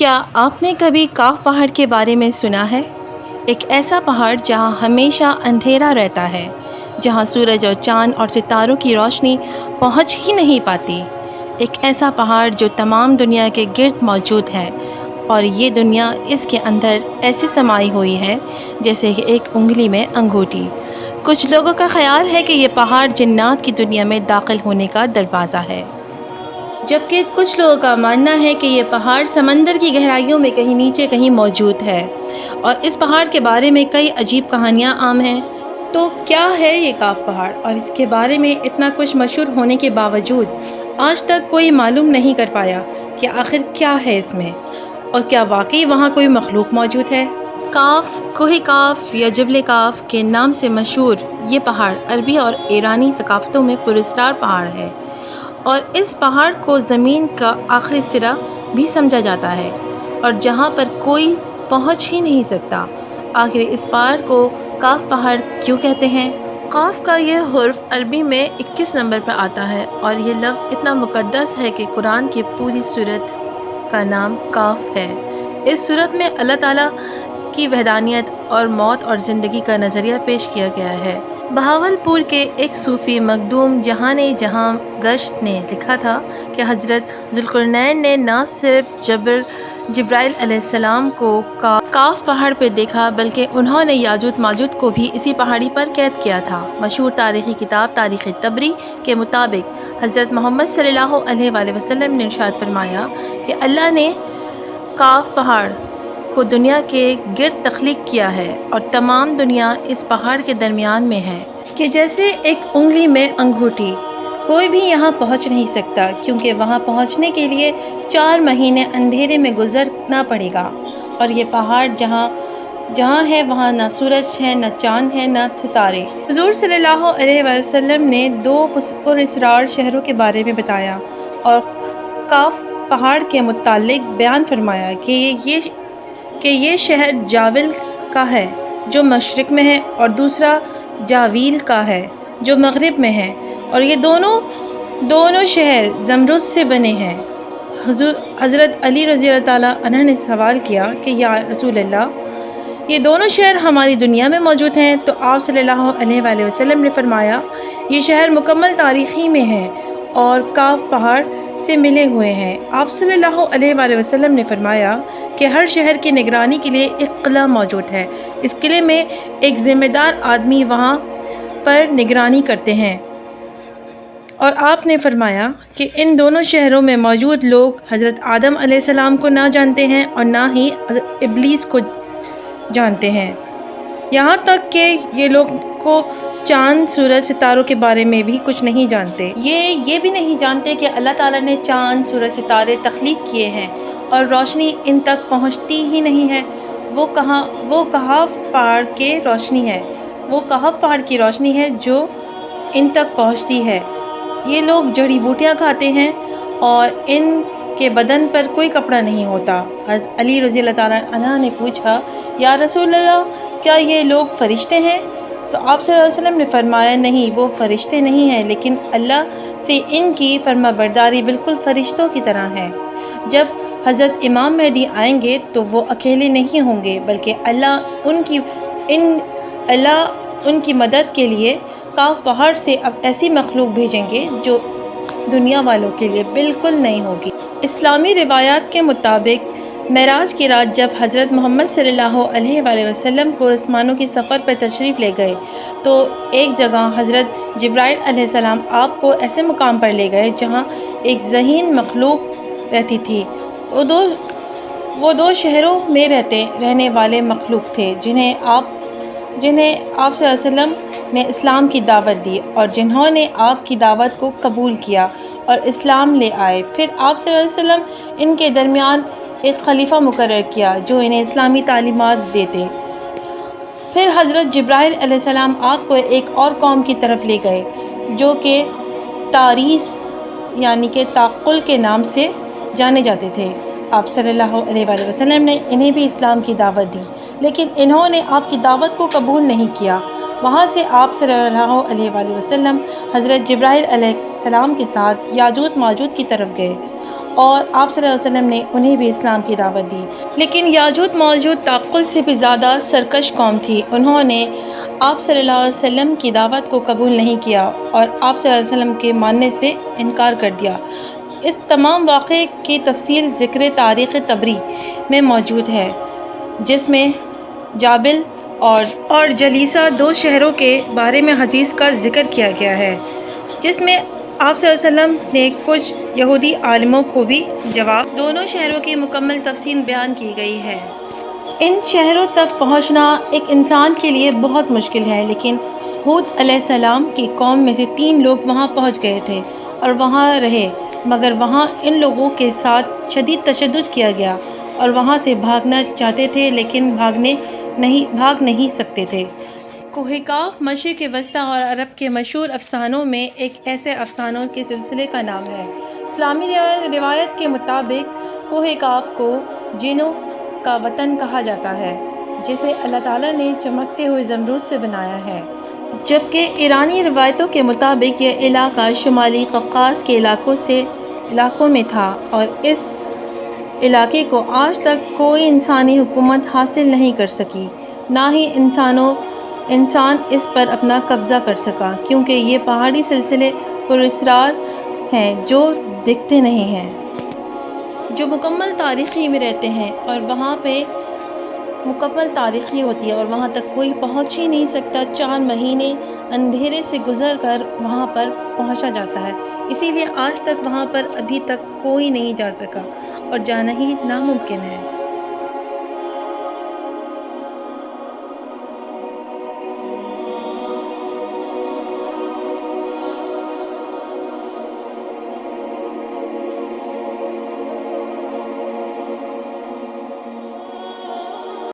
کیا آپ نے کبھی کاف پہاڑ کے بارے میں سنا ہے؟ ایک ایسا پہاڑ جہاں ہمیشہ اندھیرا رہتا ہے، جہاں سورج اور چاند اور ستاروں کی روشنی پہنچ ہی نہیں پاتی۔ ایک ایسا پہاڑ جو تمام دنیا کے گرد موجود ہے، اور یہ دنیا اس کے اندر ایسی سمائی ہوئی ہے جیسے کہ ایک انگلی میں انگوٹھی۔ کچھ لوگوں کا خیال ہے کہ یہ پہاڑ جنات کی دنیا میں داخل ہونے کا دروازہ ہے، جبکہ کچھ لوگوں کا ماننا ہے کہ یہ پہاڑ سمندر کی گہرائیوں میں کہیں نیچے کہیں موجود ہے، اور اس پہاڑ کے بارے میں کئی عجیب کہانیاں عام ہیں۔ تو کیا ہے یہ کاف پہاڑ، اور اس کے بارے میں اتنا کچھ مشہور ہونے کے باوجود آج تک کوئی معلوم نہیں کر پایا کہ آخر کیا ہے اس میں، اور کیا واقعی وہاں کوئی مخلوق موجود ہے؟ کاف، کوہ کاف یا جبل کاف کے نام سے مشہور یہ پہاڑ عربی اور ایرانی ثقافتوں میں پراسرار پہاڑ ہے، اور اس پہاڑ کو زمین کا آخری سرا بھی سمجھا جاتا ہے، اور جہاں پر کوئی پہنچ ہی نہیں سکتا۔ آخر اس پہاڑ کو کاف پہاڑ کیوں کہتے ہیں؟ قاف کا یہ حرف عربی میں 21 نمبر پر آتا ہے، اور یہ لفظ اتنا مقدس ہے کہ قرآن کی پوری سورت کا نام کاف ہے۔ اس سورت میں اللہ تعالیٰ کی وحدانیت اور موت اور زندگی کا نظریہ پیش کیا گیا ہے۔ بہاولپور کے ایک صوفی مخدوم جہاں گشت نے لکھا تھا کہ حضرت ذوالقرنین نے نہ صرف جبرائیل علیہ السلام کو کاف پہاڑ پہ دیکھا، بلکہ انہوں نے یاجوج ماجوج کو بھی اسی پہاڑی پر قید کیا تھا۔ مشہور تاریخی کتاب تاریخ طبری کے مطابق حضرت محمد صلی اللہ علیہ وآلہ وسلم نے ارشاد فرمایا کہ اللہ نے کاف پہاڑ کو دنیا کے گرد تخلیق کیا ہے، اور تمام دنیا اس پہاڑ کے درمیان میں ہے کہ جیسے ایک انگلی میں انگوٹھی۔ کوئی بھی یہاں پہنچ نہیں سکتا، کیونکہ وہاں پہنچنے کے لیے 4 مہینے اندھیرے میں گزرنا پڑے گا، اور یہ پہاڑ جہاں ہے وہاں نہ سورج ہے، نہ چاند ہے، نہ ستارے۔ حضور صلی اللہ علیہ وسلم نے 2 پراسرار شہروں کے بارے میں بتایا اور کاف پہاڑ کے متعلق بیان فرمایا کہ یہ شہر جاول کا ہے جو مشرق میں ہے، اور دوسرا جاویل کا ہے جو مغرب میں ہے، اور یہ دونوں شہر زمرد سے بنے ہیں۔ حضرت علی رضی اللہ تعالیٰ عنہ نے سوال کیا کہ یا رسول اللہ، یہ دونوں شہر ہماری دنیا میں موجود ہیں؟ تو آپ صلی اللہ علیہ وآلہ وسلم نے فرمایا، یہ شہر مکمل تاریخی میں ہیں اور کاف پہاڑ سے ملے ہوئے ہیں۔ آپ صلی اللہ علیہ وآلہ وسلم نے فرمایا کہ ہر شہر کی نگرانی کے لیے ایک قلعہ موجود ہے۔ اس قلعے میں ایک ذمہ دار آدمی وہاں پر نگرانی کرتے ہیں، اور آپ نے فرمایا کہ ان دونوں شہروں میں موجود لوگ حضرت آدم علیہ السلام کو نہ جانتے ہیں اور نہ ہی ابلیس کو جانتے ہیں، یہاں تک کہ یہ لوگ کو چاند، سورج، ستاروں کے بارے میں بھی کچھ نہیں جانتے۔ یہ بھی نہیں جانتے کہ اللہ تعالیٰ نے چاند، سورج، ستارے تخلیق کیے ہیں، اور روشنی ان تک پہنچتی ہی نہیں ہے۔ وہ کہف پہاڑ کی روشنی ہے جو ان تک پہنچتی ہے۔ یہ لوگ جڑی بوٹیاں کھاتے ہیں، اور ان کے بدن پر کوئی کپڑا نہیں ہوتا۔ حضرت علی رضی اللہ تعالیٰ عنہ نے پوچھا، یا رسول اللہ، کیا یہ لوگ فرشتے ہیں؟ تو آپ صلی اللہ علیہ وسلم نے فرمایا، نہیں، وہ فرشتے نہیں ہیں، لیکن اللہ سے ان کی فرمانبرداری بالکل فرشتوں کی طرح ہے۔ جب حضرت امام مہدی آئیں گے تو وہ اکیلے نہیں ہوں گے، بلکہ اللہ ان کی مدد کے لیے کاف پہاڑ سے اب ایسی مخلوق بھیجیں گے جو دنیا والوں کے لیے بالکل نئی ہوگی۔ اسلامی روایات کے مطابق معراج کی رات جب حضرت محمد صلی اللہ علیہ وآلہ وسلم کو آسمانوں کی سفر پر تشریف لے گئے تو ایک جگہ حضرت جبرائیل علیہ السلام آپ کو ایسے مقام پر لے گئے جہاں ایک ذہین مخلوق رہتی تھی۔ وہ 2 شہروں میں رہنے والے مخلوق تھے جنہیں آپ صلی اللہ علیہ وسلم نے اسلام کی دعوت دی، اور جنہوں نے آپ کی دعوت کو قبول کیا اور اسلام لے آئے۔ پھر آپ صلی اللہ علیہ وسلم ان کے درمیان ایک خلیفہ مقرر کیا جو انہیں اسلامی تعلیمات دیتے۔ پھر حضرت جبرائیل علیہ السلام آپ کو ایک اور قوم کی طرف لے گئے جو کہ تاریس یعنی کہ تعقل کے نام سے جانے جاتے تھے۔ آپ صلی اللہ علیہ وآلہ وسلم نے انہیں بھی اسلام کی دعوت دی، لیکن انہوں نے آپ کی دعوت کو قبول نہیں کیا۔ وہاں سے آپ صلی اللہ علیہ وآلہ وسلم حضرت جبرائیل علیہ السلام کے ساتھ یاجوج ماجوج کی طرف گئے، اور آپ صلی اللہ علیہ وسلم نے انہیں بھی اسلام کی دعوت دی۔ لیکن یاجوج موجود تعقل سے بھی زیادہ سرکش قوم تھی۔ انہوں نے آپ صلی اللہ علیہ وسلم کی دعوت کو قبول نہیں کیا اور آپ صلی اللہ علیہ وسلم کے ماننے سے انکار کر دیا۔ اس تمام واقعے کی تفصیل ذکر تاریخ طبری میں موجود ہے، جس میں جابل اور جلیسہ دو شہروں کے بارے میں حدیث کا ذکر کیا گیا ہے، جس میں آپ صلی اللہ علیہ وسلم نے کچھ یہودی عالموں کو بھی جواب دونوں شہروں کی مکمل تفصیل بیان کی گئی ہے۔ ان شہروں تک پہنچنا ایک انسان کے لیے بہت مشکل ہے، لیکن ہود علیہ السلام کی قوم میں سے 3 لوگ وہاں پہنچ گئے تھے اور وہاں رہے، مگر وہاں ان لوگوں کے ساتھ شدید تشدد کیا گیا اور وہاں سے بھاگنا چاہتے تھے لیکن بھاگ نہیں سکتے تھے۔ کوہ کاف مشرق وسطی اور عرب کے مشہور افسانوں میں ایک ایسے افسانوں کے سلسلے کا نام ہے۔ اسلامی روایت کے مطابق کوہ کاف کو جنوں کا وطن کہا جاتا ہے، جسے اللہ تعالیٰ نے چمکتے ہوئے زمرد سے بنایا ہے، جبکہ ایرانی روایتوں کے مطابق یہ علاقہ شمالی قفقاز کے علاقوں میں تھا اور اس علاقے کو آج تک کوئی انسانی حکومت حاصل نہیں کر سکی، نہ ہی انسان اس پر اپنا قبضہ کر سکا، کیونکہ یہ پہاڑی سلسلے پراسرار ہیں جو دکھتے نہیں ہیں، جو مکمل تاریکی میں رہتے ہیں اور وہاں پہ مکمل تاریکی ہوتی ہے اور وہاں تک کوئی پہنچ ہی نہیں سکتا۔ 4 مہینے اندھیرے سے گزر کر وہاں پر پہنچا جاتا ہے، اسی لیے آج تک وہاں پر ابھی تک کوئی نہیں جا سکا اور جانا ہی ناممکن ہے۔